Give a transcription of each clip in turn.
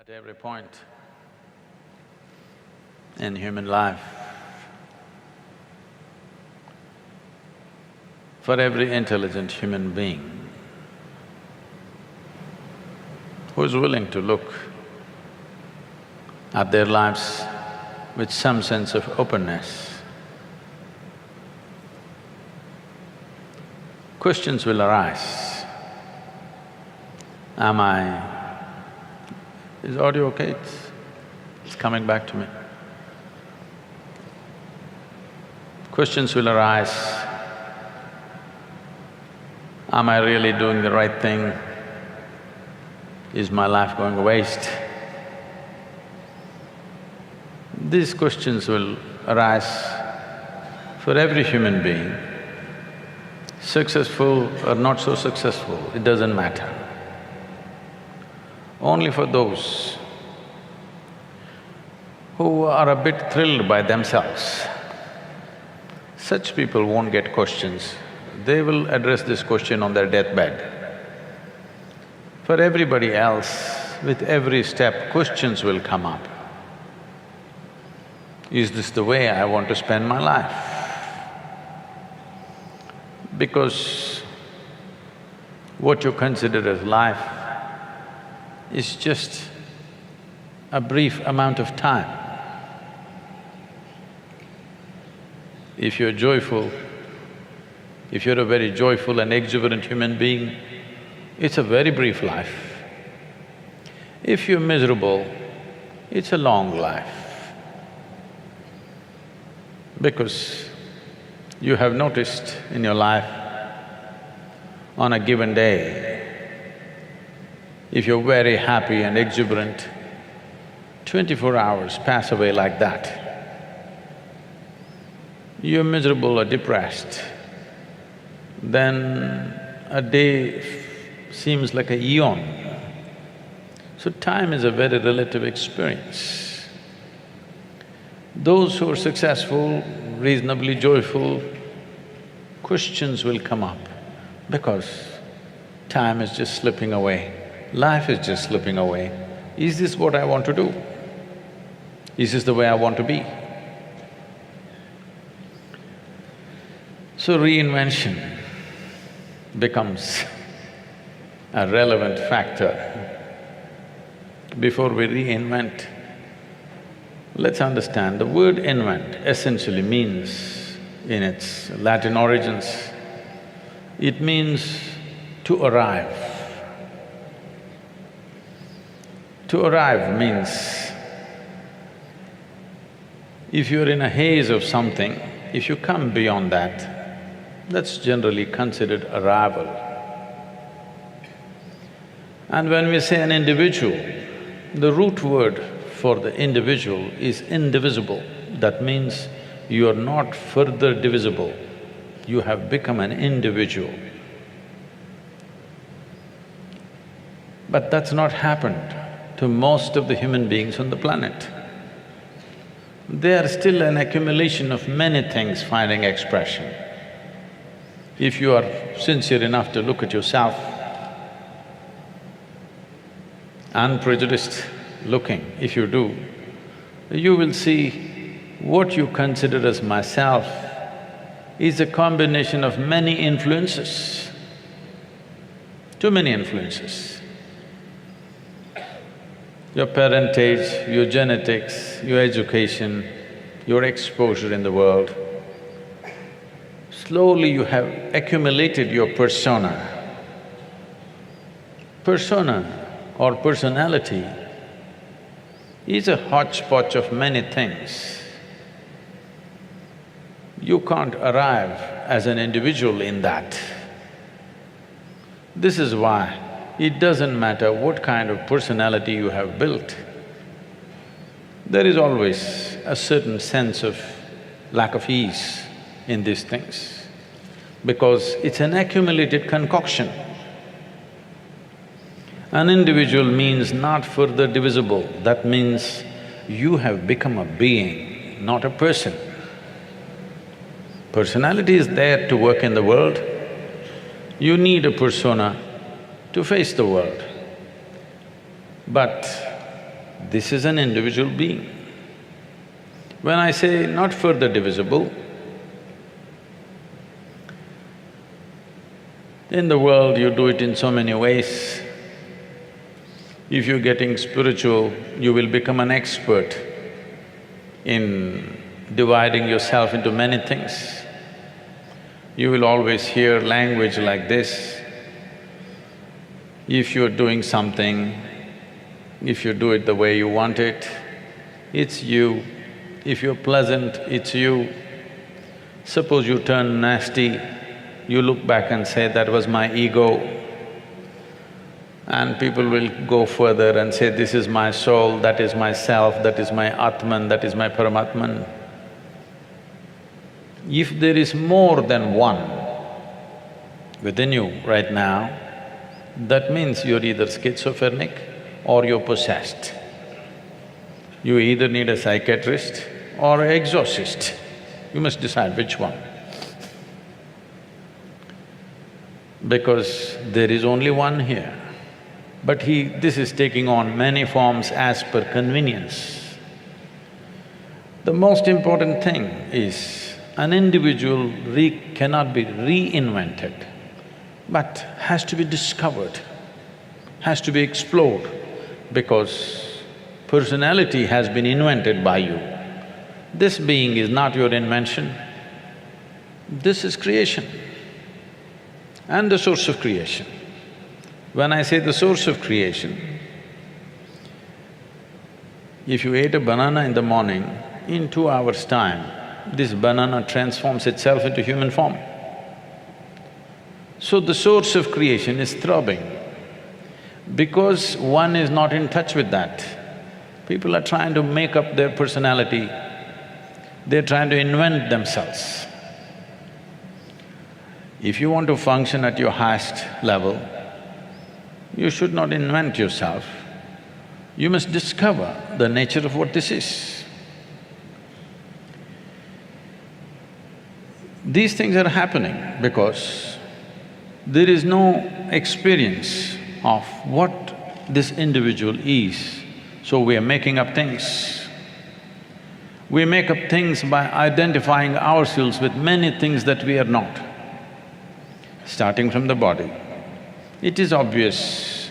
At every point in human life, for every intelligent human being who is willing to look at their lives with some sense of openness, questions will arise. Am I… Is audio okay? It's coming back to me. Questions will arise. Am I really doing the right thing? Is my life going to waste? These questions will arise for every human being. Successful or not so successful, it doesn't matter. Only for those who are a bit thrilled by themselves, such people won't get questions. They will address this question on their deathbed. For everybody else, with every step, questions will come up. Is this the way I want to spend my life? Because what you consider as life is just a brief amount of time. If you're joyful, if you're a very joyful and exuberant human being, it's a very brief life. If you're miserable, it's a long life. Because you have noticed in your life, on a given day, if you're very happy and exuberant, 24 hours pass away like that. You're miserable or depressed, then a day seems like a eon. So time is a very relative experience. Those who are successful, reasonably joyful, questions will come up because time is just slipping away. Life is just slipping away. Is this what I want to do? Is this the way I want to be? So reinvention becomes a relevant factor. Before we reinvent, let's understand the word invent essentially means, in its Latin origins, it means to arrive. To arrive means, if you're in a haze of something, if you come beyond that, that's generally considered arrival. And when we say an individual, the root word for the individual is indivisible. That means you are not further divisible, you have become an individual. But that's not happened to most of the human beings on the planet. They are still an accumulation of many things finding expression. If you are sincere enough to look at yourself, unprejudiced looking, if you do, you will see what you consider as myself is a combination of many influences, too many influences. Your parentage, your genetics, your education, your exposure in the world. Slowly you have accumulated your persona. Persona or personality is a hodgepodge of many things. You can't arrive as an individual in that. This is why it doesn't matter what kind of personality you have built, there is always a certain sense of lack of ease in these things, because it's an accumulated concoction. An individual means not further divisible, that means you have become a being, not a person. Personality is there to work in the world. You need a persona to face the world. But This is an individual being. When I say not further divisible, in the world you do it in so many ways. If you're getting spiritual, you will become an expert in dividing yourself into many things. You will always hear language like this. If you're doing something, if you do it the way you want it, it's you. If you're pleasant, it's you. Suppose you turn nasty, you look back and say, that was my ego. And people will go further and say, this is my soul, that is my self, that is my Atman, that is my Paramatman. If there is more than one within you right now, that means you're either schizophrenic or you're possessed. You either need a psychiatrist or an exorcist. You must decide which one. Because there is only one here. But this is taking on many forms as per convenience. The most important thing is an individual cannot be reinvented, but has to be discovered, has to be explored, because personality has been invented by you. This being is not your invention, this is creation and the source of creation. When I say the source of creation, if you ate a banana in the morning, in 2 hours' time, this banana transforms itself into human form. So the source of creation is throbbing. Because one is not in touch with that, people are trying to make up their personality, they're trying to invent themselves. If you want to function at your highest level, you should not invent yourself, you must discover the nature of what this is. These things are happening because there is no experience of what this individual is, so we are making up things. We make up things by identifying ourselves with many things that we are not. Starting from the body, it is obvious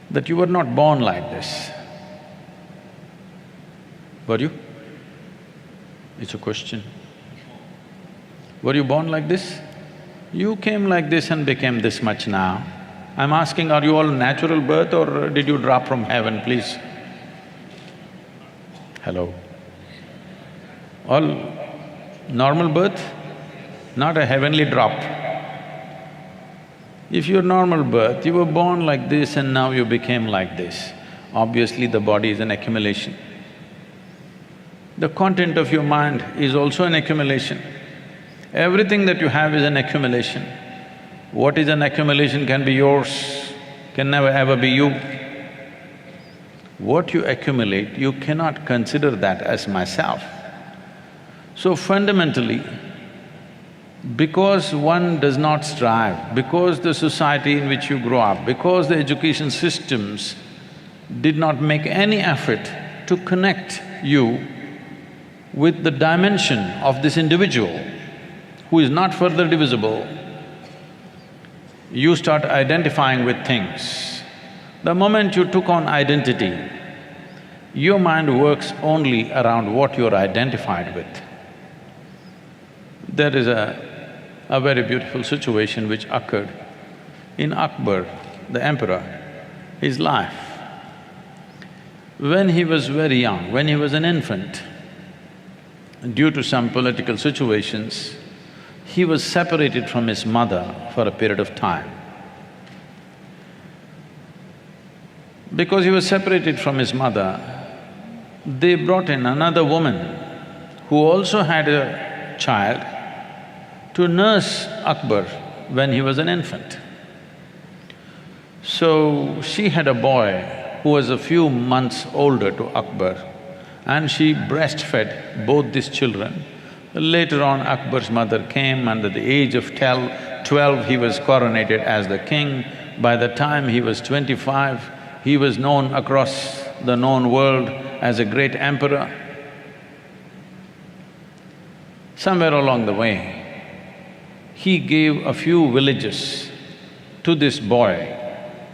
that you were not born like this. Were you? It's a question. Were you born like this? You came like this and became this much now. I'm asking, are you all natural birth or did you drop from heaven, please? Hello? All normal birth, not a heavenly drop. If you're normal birth, you were born like this and now you became like this. Obviously the body is an accumulation. The content of your mind is also an accumulation. Everything that you have is an accumulation. What is an accumulation can be yours, can never ever be you. What you accumulate, you cannot consider that as myself. So fundamentally, because one does not strive, because the society in which you grow up, because the education systems did not make any effort to connect you with the dimension of this individual who is not further divisible, you start identifying with things. The moment you took on identity, your mind works only around what you're identified with. There is a very beautiful situation which occurred in Akbar, the emperor, his life. When he was very young, when he was an infant, due to some political situations, he was separated from his mother for a period of time. Because he was separated from his mother, they brought in another woman who also had a child to nurse Akbar when he was an infant. So she had a boy who was a few months older to Akbar, and she breastfed both these children. Later on, Akbar's mother came, and at the age of 12, he was coronated as the king. By the time he was 25, He was known across the known world as a great emperor. Somewhere along the way, he gave a few villages to this boy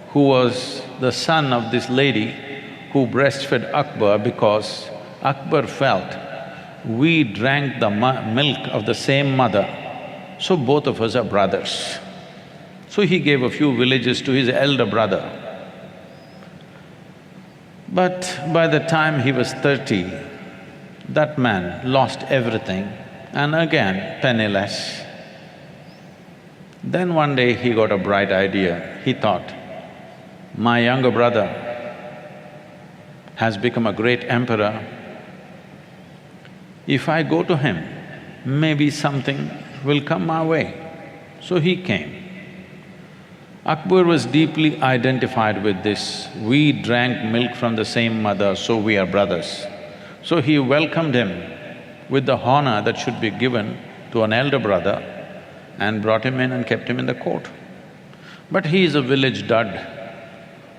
who was the son of this lady who breastfed Akbar because Akbar felt, we drank the milk of the same mother, so both of us are brothers. So he gave a few villages to his elder brother. But by the time he was 30, that man lost everything and again penniless. Then one day he got a bright idea. He thought, my younger brother has become a great emperor. If I go to him, maybe something will come my way. So he came. Akbar was deeply identified with this, we drank milk from the same mother, so we are brothers. So he welcomed him with the honor that should be given to an elder brother and brought him in and kept him in the court. But he is a village dud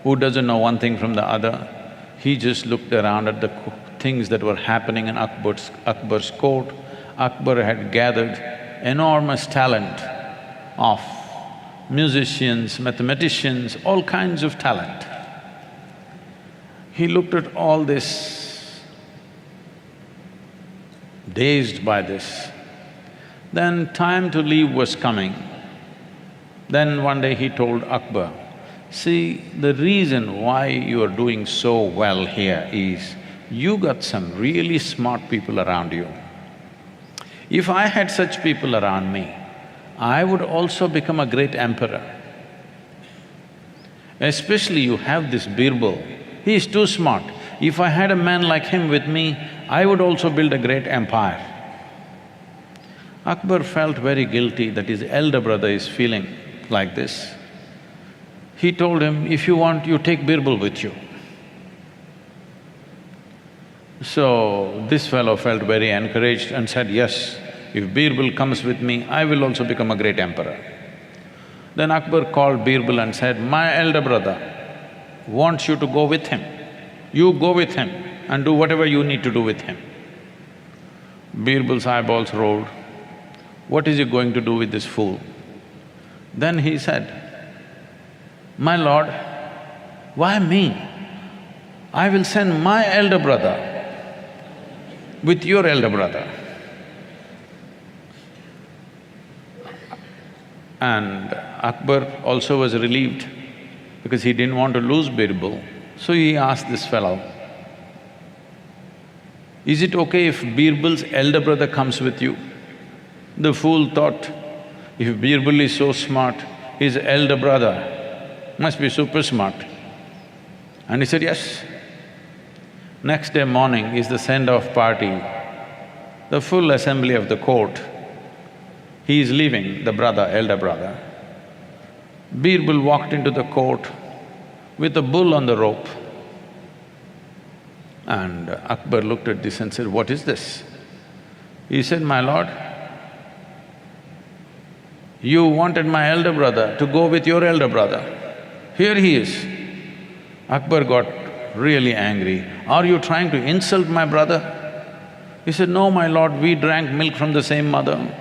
who doesn't know one thing from the other. He just looked around at the things that were happening in Akbar's court. Akbar had gathered enormous talent of musicians, mathematicians, all kinds of talent. He looked at all this, dazed by this. Then time to leave was coming. Then one day he told Akbar, see, the reason why you are doing so well here is you got some really smart people around you. If I had such people around me, I would also become a great emperor. Especially you have this Birbal, he is too smart. If I had a man like him with me, I would also build a great empire. Akbar felt very guilty that his elder brother is feeling like this. He told him, if you want, you take Birbal with you. So this fellow felt very encouraged and said, yes, if Birbal comes with me, I will also become a great emperor. Then Akbar called Birbal and said, my elder brother wants you to go with him. You go with him and do whatever you need to do with him. Birbal's eyeballs rolled. What is he going to do with this fool? Then he said, my lord, why me? I will send my elder brother with your elder brother. And Akbar also was relieved because he didn't want to lose Birbal. So he asked this fellow, is it okay if Birbal's elder brother comes with you? The fool thought, if Birbal is so smart, his elder brother must be super smart. And he said, yes. Next day morning is the send-off party, the full assembly of the court. He is leaving, the brother, elder brother. Birbal walked into the court with a bull on the rope. And Akbar looked at this and said, what is this? He said, my lord, you wanted my elder brother to go with your elder brother. Here he is. Akbar got really angry. Are you trying to insult my brother? He said, no, my lord, we drank milk from the same mother.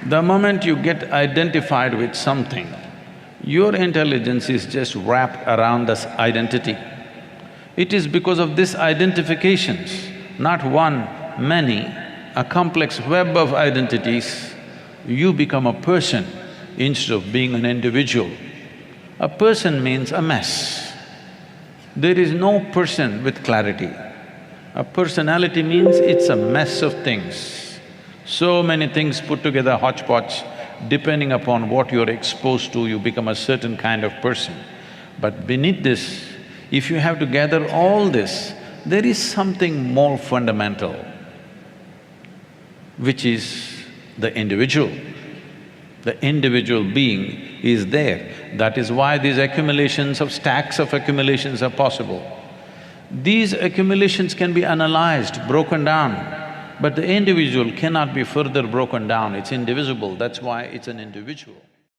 The moment you get identified with something, your intelligence is just wrapped around this identity. It is because of these identifications, not one, many, a complex web of identities, you become a person instead of being an individual. A person means a mess. There is no person with clarity. A personality means it's a mess of things. So many things put together, hodgepodge, depending upon what you're exposed to, you become a certain kind of person. But beneath this, if you have to gather all this, there is something more fundamental, which is the individual. The individual being is there. That is why these accumulations of stacks of accumulations are possible. These accumulations can be analyzed, broken down. But the individual cannot be further broken down, it's indivisible, that's why it's an individual.